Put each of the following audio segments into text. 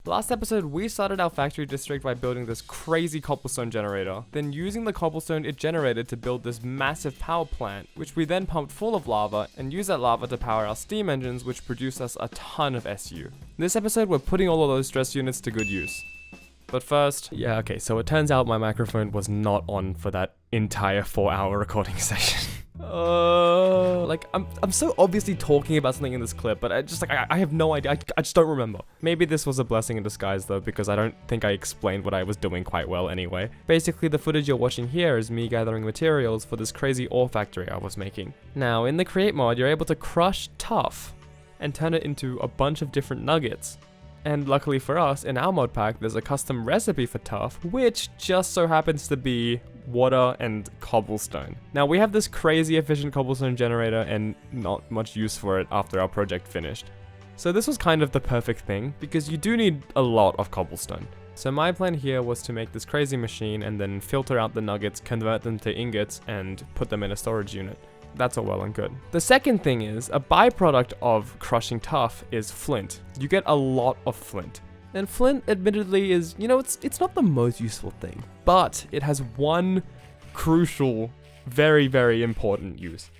Last episode, we started our factory district by building this crazy cobblestone generator, then using the cobblestone it generated to build this massive power plant, which we then pumped full of lava and used that lava to power our steam engines, which produce us a ton of SU. This episode, we're putting all of those stress units to good use. But first, so it turns out my microphone was not on for that entire 4-hour recording session. I'm so obviously talking about something in this clip, but I have no idea. I just don't remember. Maybe this was a blessing in disguise though, because I don't think I explained what I was doing quite well anyway. Basically, the footage you're watching here is me gathering materials for this crazy ore factory I was making. Now, in the create mod, you're able to crush tuff and turn it into a bunch of different nuggets. And luckily for us, in our mod pack, there's a custom recipe for tuff, which just so happens to be water and cobblestone. Now, we have this crazy efficient cobblestone generator and not much use for it after our project finished. So this was kind of the perfect thing, because you do need a lot of cobblestone. So my plan here was to make this crazy machine and then filter out the nuggets, convert them to ingots, and put them in a storage unit. That's all well and good. The second thing is, a byproduct of crushing tuff is flint. You get a lot of flint. And flint, admittedly, is, it's not the most useful thing, but it has one crucial, very, very important use.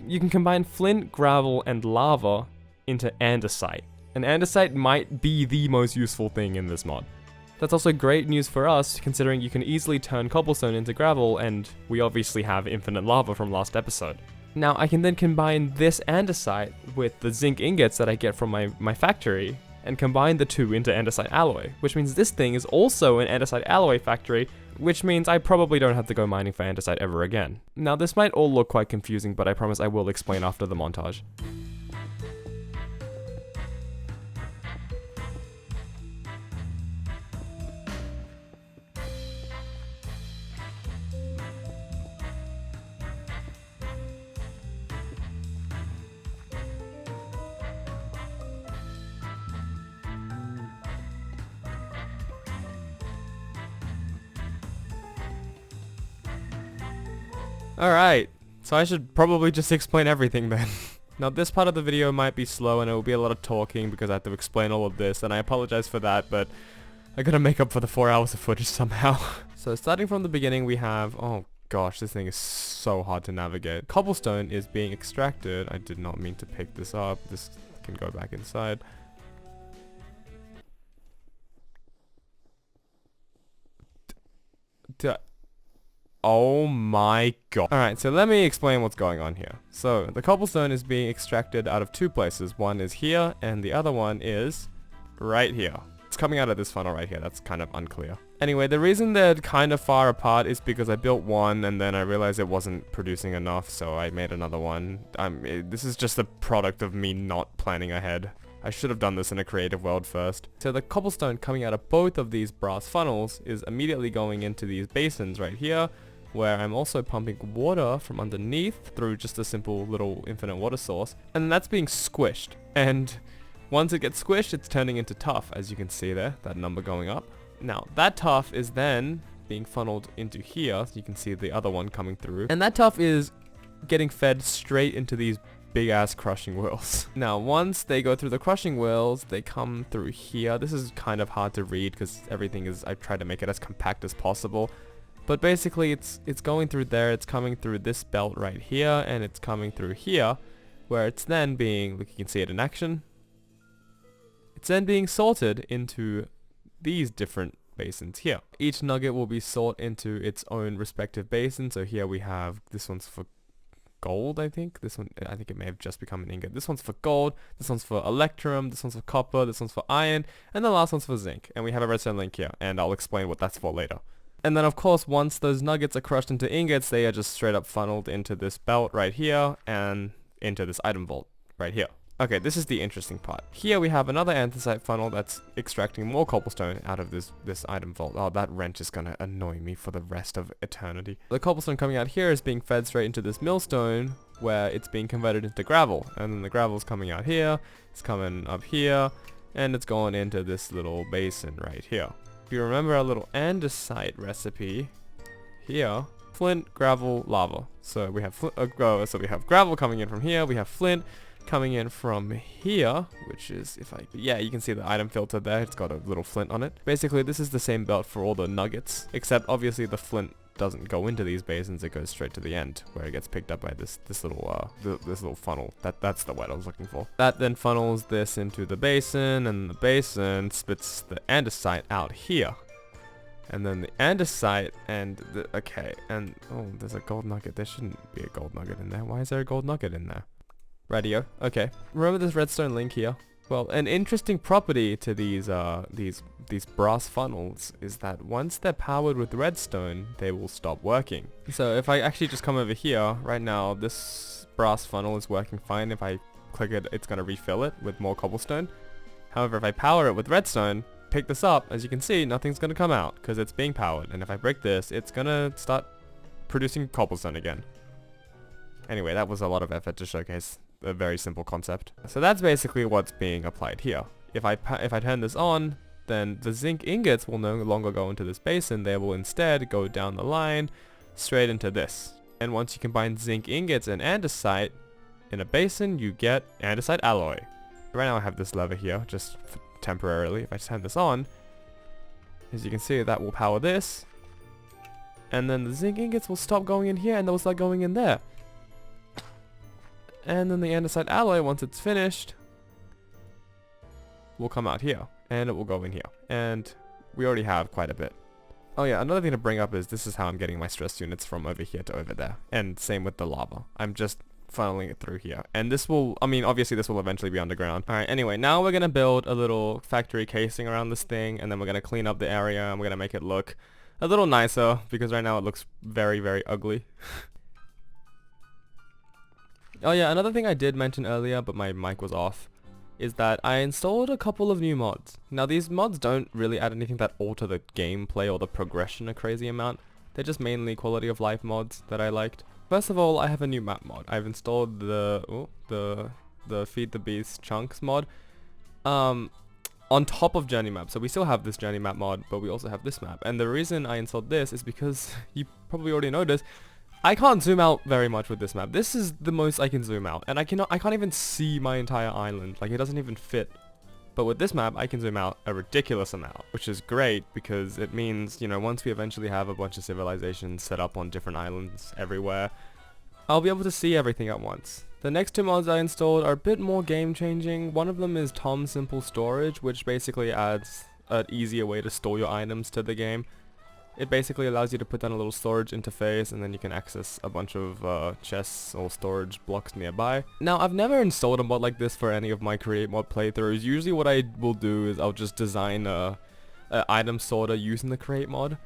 You can combine flint, gravel, and lava into andesite. And andesite might be the most useful thing in this mod. That's also great news for us, considering you can easily turn cobblestone into gravel, and we obviously have infinite lava from last episode. Now, I can then combine this andesite with the zinc ingots that I get from my factory, and combine the two into andesite alloy, which means this thing is also an andesite alloy factory, which means I probably don't have to go mining for andesite ever again. Now, this might all look quite confusing, but I promise I will explain after the montage. Alright, so I should probably just explain everything then. Now, this part of the video might be slow and it will be a lot of talking because I have to explain all of this, and I apologize for that, but I gotta make up for the 4 hours of footage somehow. So starting from the beginning, we have, oh gosh, this thing is so hard to navigate. Cobblestone is being extracted. I did not mean to pick this up. This can go back inside. Oh my god. Alright, so let me explain what's going on here. So, the cobblestone is being extracted out of two places. One is here, and the other one is right here. It's coming out of this funnel right here. That's kind of unclear. Anyway, the reason they're kind of far apart is because I built one, and then I realized it wasn't producing enough, so I made another one. This is just a product of me not planning ahead. I should have done this in a creative world first. So the cobblestone coming out of both of these brass funnels is immediately going into these basins right here, where I'm also pumping water from underneath through just a simple little infinite water source, and that's being squished. And once it gets squished, it's turning into tuff, as you can see there, that number going up. Now, that tuff is then being funneled into here, so you can see the other one coming through, and that tuff is getting fed straight into these big ass crushing wheels. Now, once they go through the crushing wheels, they come through here. This is kind of hard to read because everything is, I tried to make it as compact as possible. But basically, it's going through there, it's coming through this belt right here, and it's coming through here, where it's then being, look, you can see it in action. It's then being sorted into these different basins here. Each nugget will be sort into its own respective basin. So here we have, this one's for gold, I think. This one, I think it may have just become an ingot. This one's for gold, this one's for electrum, this one's for copper, this one's for iron, and the last one's for zinc. And we have a redstone link here, and I'll explain what that's for later. And then of course, once those nuggets are crushed into ingots, they are just straight up funneled into this belt right here and into this item vault right here. Okay, this is the interesting part. Here we have another anthracite funnel that's extracting more cobblestone out of this item vault. Oh, that wrench is gonna annoy me for the rest of eternity. The cobblestone coming out here is being fed straight into this millstone where it's being converted into gravel. And then the gravel's coming out here, it's coming up here, and it's going into this little basin right here. If you remember our little andesite recipe here, flint, gravel, lava. So we have so we have gravel coming in from here, we have flint, coming in from here, which is, yeah, you can see the item filter there. It's got a little flint on it. Basically, this is the same belt for all the nuggets, except obviously the flint doesn't go into these basins. It goes straight to the end where it gets picked up by this little funnel. That's the word I was looking for. That then funnels this into the basin, and the basin spits the andesite out here. And then the andesite and oh, there's a gold nugget. There shouldn't be a gold nugget in there. Why is there a gold nugget in there? Radio. Okay. Remember this redstone link here? Well, an interesting property to these brass funnels is that once they're powered with redstone, they will stop working. So if I actually just come over here, right now, this brass funnel is working fine. If I click it, it's going to refill it with more cobblestone. However, if I power it with redstone, pick this up, as you can see, nothing's going to come out because it's being powered. And if I break this, it's going to start producing cobblestone again. Anyway, that was a lot of effort to showcase a very simple concept. So that's basically what's being applied here. If I turn this on, then the zinc ingots will no longer go into this basin. They will instead go down the line straight into this. And once you combine zinc ingots and andesite in a basin, you get andesite alloy. Right now I have this lever here just temporarily. If I turn this on, as you can see, that will power this. And then the zinc ingots will stop going in here and they'll start going in there. And then the andesite alloy, once it's finished, will come out here. And it will go in here. And we already have quite a bit. Oh yeah, another thing to bring up is this is how I'm getting my stress units from over here to over there. And same with the lava. I'm just funneling it through here. And this will, I mean, obviously this will eventually be underground. Alright, anyway, now we're going to build a little factory casing around this thing. And then we're going to clean up the area and we're going to make it look a little nicer. Because right now it looks very, very ugly. Oh yeah, another thing I did mention earlier, but my mic was off, is that I installed a couple of new mods. Now these mods don't really add anything that alter the gameplay or the progression a crazy amount. They're just mainly quality of life mods that I liked. First of all, I have a new map mod. I've installed the Feed the Beast chunks mod on top of journey map. So we still have this journey map mod, but we also have this map. And the reason I installed this is because you probably already noticed I can't zoom out very much with this map. This is the most I can zoom out, and I can't even see my entire island. Like, it doesn't even fit. But with this map, I can zoom out a ridiculous amount, which is great because it means, you know, once we eventually have a bunch of civilizations set up on different islands everywhere, I'll be able to see everything at once. The next two mods I installed are a bit more game changing. One of them is Tom Simple Storage, which basically adds an easier way to store your items to the game. It basically allows you to put down a little storage interface and then you can access a bunch of chests or storage blocks nearby. Now, I've never installed a mod like this for any of my Create Mod playthroughs. Usually what I will do is I'll just design a item sorter using the Create Mod.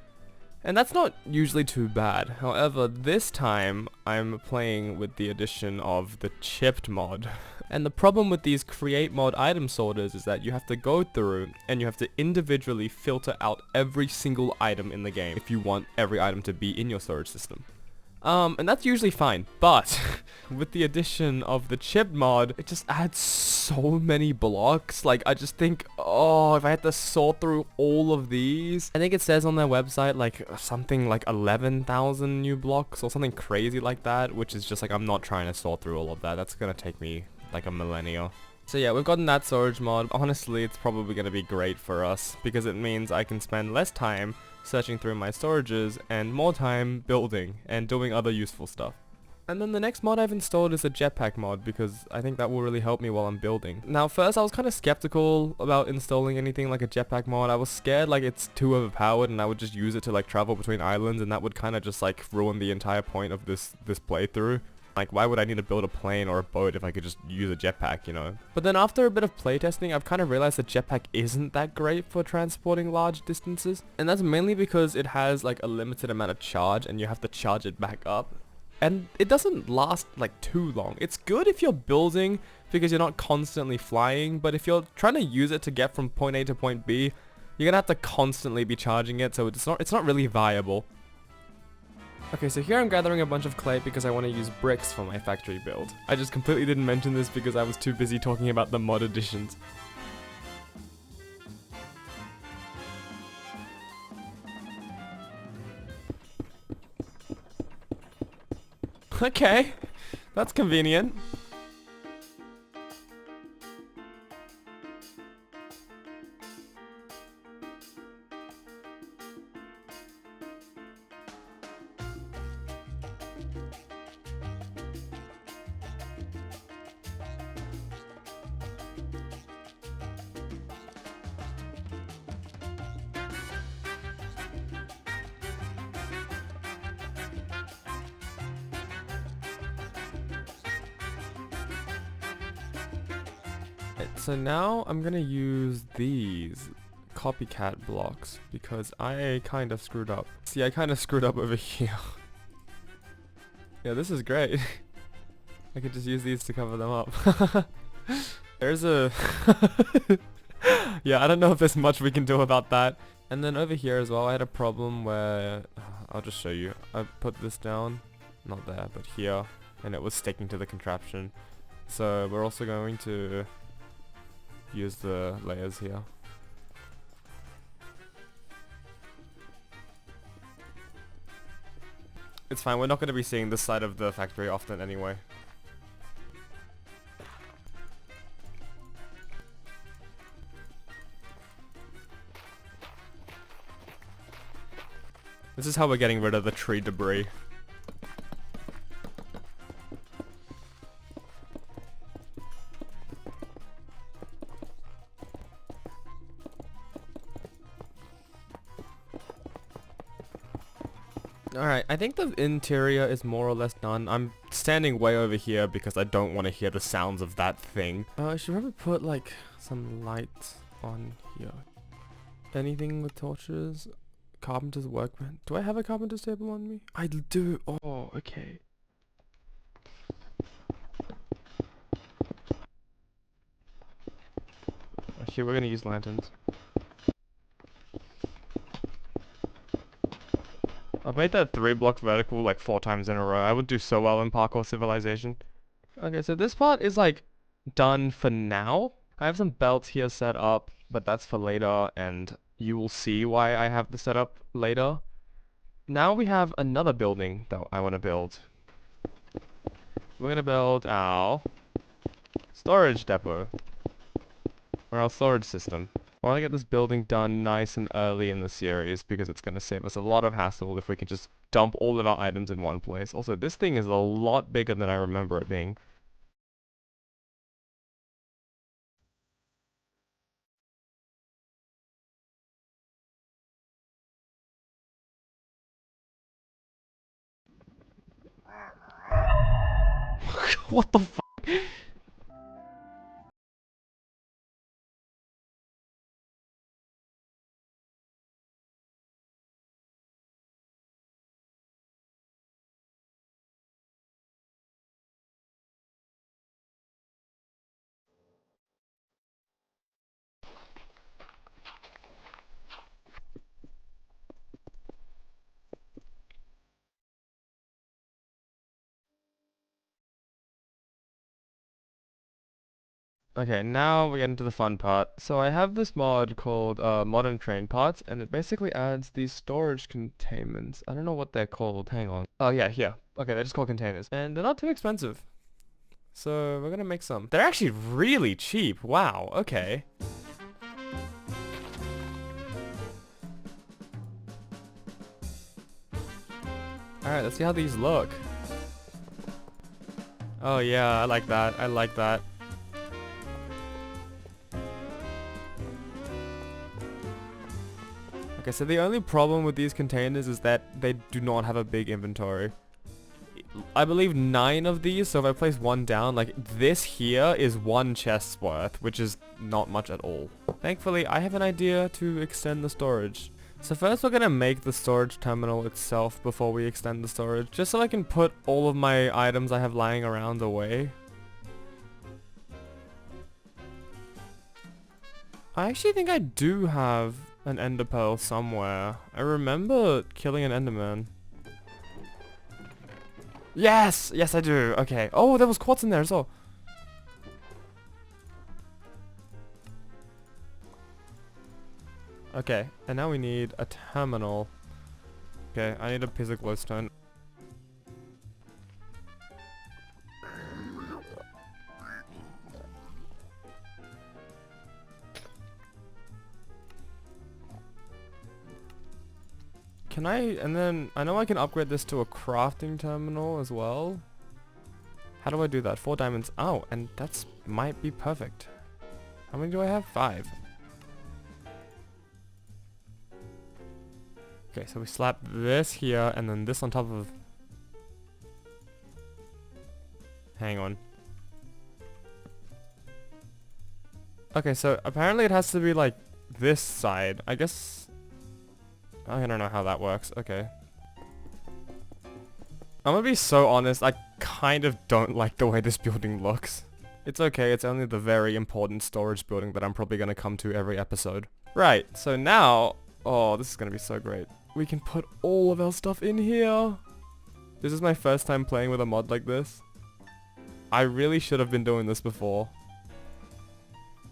And that's not usually too bad. However, this time I'm playing with the addition of the Chipped mod. And the problem with these Create Mod item sorters is that you have to go through and you have to individually filter out every single item in the game if you want every item to be in your storage system. And that's usually fine, but with the addition of the Chipped mod, it just adds so many blocks. Like, I just think, oh, if I had to sort through all of these, I think it says on their website like something like 11,000 new blocks or something crazy like that, which is just like, I'm not trying to sort through all of that. That's gonna take me like a millennia. So yeah, we've gotten that storage mod. Honestly, it's probably going to be great for us because it means I can spend less time searching through my storages and more time building and doing other useful stuff. And then the next mod I've installed is a jetpack mod because I think that will really help me while I'm building. Now first I was kind of skeptical about installing anything like a jetpack mod. I was scared like it's too overpowered and I would just use it to like travel between islands and that would kind of just like ruin the entire point of this playthrough. Like, why would I need to build a plane or a boat if I could just use a jetpack, you know? But then after a bit of playtesting, I've kind of realized that jetpack isn't that great for transporting large distances. And that's mainly because it has like a limited amount of charge and you have to charge it back up. And it doesn't last like too long. It's good if you're building because you're not constantly flying, but if you're trying to use it to get from point A to point B, you're gonna have to constantly be charging it, so it's not really viable. Okay, so here I'm gathering a bunch of clay because I want to use bricks for my factory build. I just completely didn't mention this because I was too busy talking about the mod additions. Okay, that's convenient. So now I'm gonna use these copycat blocks because I kind of screwed up. See, I kind of screwed up over here. Yeah, this is great. I could just use these to cover them up. There's a... Yeah, I don't know if there's much we can do about that. And then over here as well, I had a problem where... I'll just show you. I put this down. Not there, but here. And it was sticking to the contraption. So we're also going to use the layers here. It's fine, we're not going to be seeing this side of the factory often anyway. This is how we're getting rid of the tree debris. Alright, I think the interior is more or less done. I'm standing way over here because I don't want to hear the sounds of that thing. I should probably put like some lights on here. Anything with torches? Carpenter's workbench. Do I have a carpenter's table on me? I do. Oh, okay. Actually, we're gonna use lanterns. I've made that 3 block vertical like 4 times in a row. I would do so well in Parkour Civilization. Okay, so this part is like done for now. I have some belts here set up, but that's for later, and you will see why I have the setup later. Now we have another building that I want to build. We're gonna build our storage depot, or our storage system. I want to get this building done nice and early in the series because it's going to save us a lot of hassle if we can just dump all of our items in one place. Also, this thing is a lot bigger than I remember it being. What the fuck? Okay, now we get into the fun part. So I have this mod called Modern Train Parts, and it basically adds these storage containments. I don't know what they're called. Hang on. Oh yeah, here. Okay, they're just called containers. And they're not too expensive. So we're gonna make some. They're actually really cheap. Wow, okay. Alright, let's see how these look. Oh yeah, I like that. I like that. Okay, so the only problem with these containers is that they do not have a big inventory. I believe 9 of these, so if I place one down, like this here is 1 chest's worth, which is not much at all. Thankfully, I have an idea to extend the storage. So first we're gonna make the storage terminal itself before we extend the storage, just so I can put all of my items I have lying around away. I actually think I do have an ender pearl somewhere. I remember killing an enderman. Yes! Yes I do! Okay. Oh, there was quartz in there as well. Okay, and now we need a terminal. Okay, I need a piece of glowstone. Can I, and then, I know I can upgrade this to a crafting terminal as well. How do I do that? 4 diamonds. Oh, and that's, might be perfect. How many do I have? 5. Okay, so we slap this here, and then this on top of... Hang on. Okay, so apparently it has to be like this side. I guess... I don't know how that works. Okay. I'm gonna be so honest, I kind of don't like the way this building looks. It's okay, it's only the very important storage building that I'm probably gonna come to every episode. Right, so now... Oh, this is gonna be so great. We can put all of our stuff in here. This is my first time playing with a mod like this. I really should have been doing this before.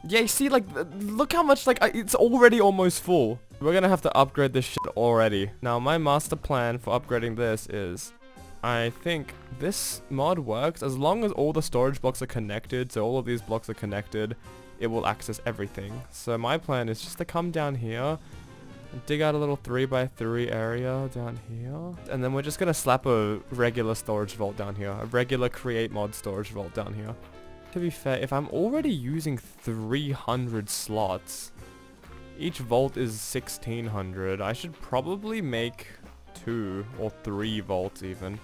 Yeah, you see, like, look how much, like, it's already almost full. We're gonna have to upgrade this shit already. Now, my master plan for upgrading this is... I think this mod works as long as all the storage blocks are connected, so all of these blocks are connected, it will access everything. So my plan is just to come down here, and dig out a little 3x3 area down here, and then we're just gonna slap a regular storage vault down here, a regular create mod storage vault down here. To be fair, if I'm already using 300 slots, each vault is 1600, I should probably make 2 or 3 vaults even.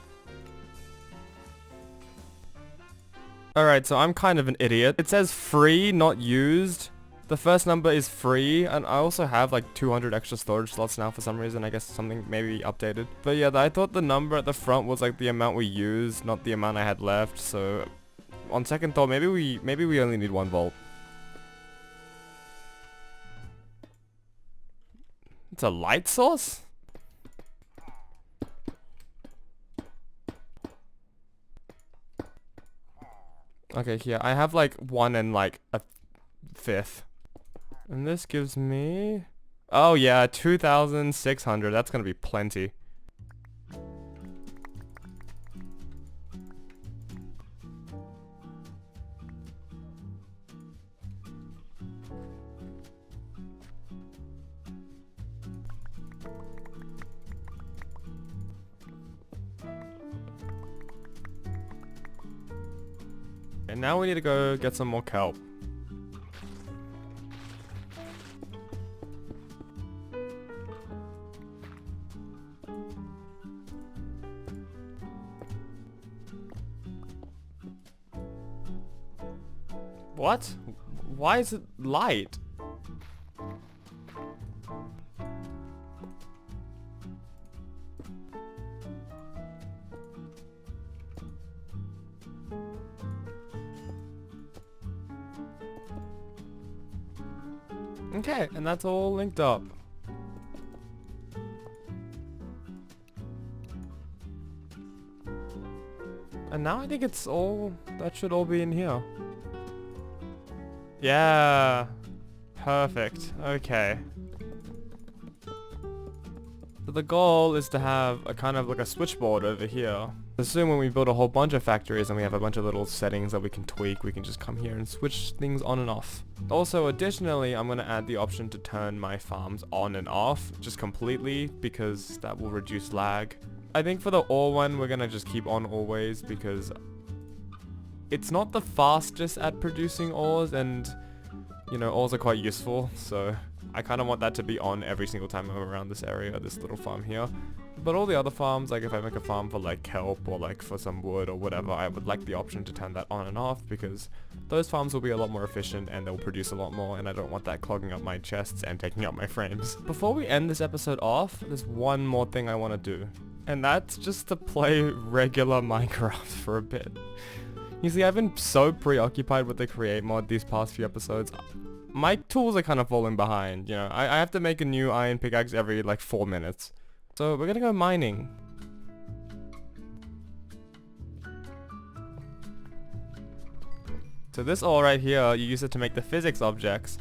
Alright, so I'm kind of an idiot. It says free, not used. The first number is free, and I also have like 200 extra storage slots now for some reason. I guess something maybe updated. But yeah, I thought the number at the front was like the amount we used, not the amount I had left. So on second thought, maybe we only need 1 vault. It's a light source? Okay, here, I have like 1 and like a 5th. And this gives me... Oh yeah, 2,600. That's gonna be plenty. And now we need to go get some more kelp. What? Why is it light? Okay, and that's all linked up. And now I think it's all... That should all be in here. Yeah. Perfect. Okay. So the goal is to have a kind of like a switchboard over here. Assume when we build a whole bunch of factories and we have a bunch of little settings that we can tweak, we can just come here and switch things on and off. Also, additionally, I'm going to add the option to turn my farms on and off just completely because that will reduce lag. I think for the ore one, we're going to just keep on always because it's not the fastest at producing ores, and you know, ores are quite useful, so I kind of want that to be on every single time I'm around this area, this little farm here. But all the other farms, like if I make a farm for like kelp or like for some wood or whatever, I would like the option to turn that on and off because those farms will be a lot more efficient and they'll produce a lot more, and I don't want that clogging up my chests and taking up my frames. Before we end this episode off, there's one more thing I want to do, and that's just to play regular Minecraft for a bit. You see, I've been so preoccupied with the create mod these past few episodes. My tools are kind of falling behind, you know. I have to make a new iron pickaxe every like 4 minutes. So we're gonna go mining. So this ore right here, you use it to make the physics objects.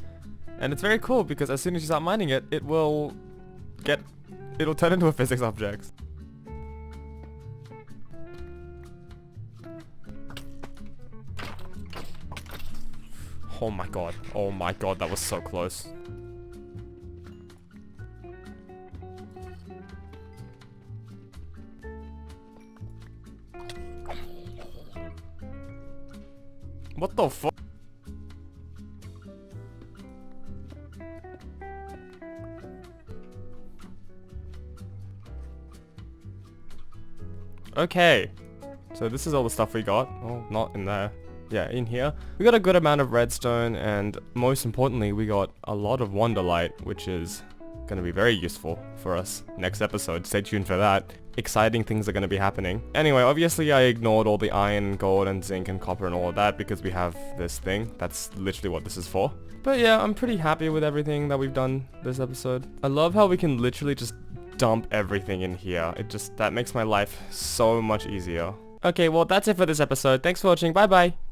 And it's very cool because as soon as you start mining it, it'll turn into a physics object. Oh my god, that was so close. What the fuck? Okay. So this is all the stuff we got. Oh, not in there. yeah, in here. We got a good amount of redstone, and most importantly, we got a lot of Wonderlight, which is going to be very useful for us next episode. Stay tuned for that. Exciting things are going to be happening. Anyway, obviously I ignored all the iron, gold, and zinc, and copper, and all of that because we have this thing. That's literally what this is for. But yeah, I'm pretty happy with everything that we've done this episode. I love how we can literally just dump everything in here. That makes my life so much easier. Okay, well, that's it for this episode. Thanks for watching. Bye bye.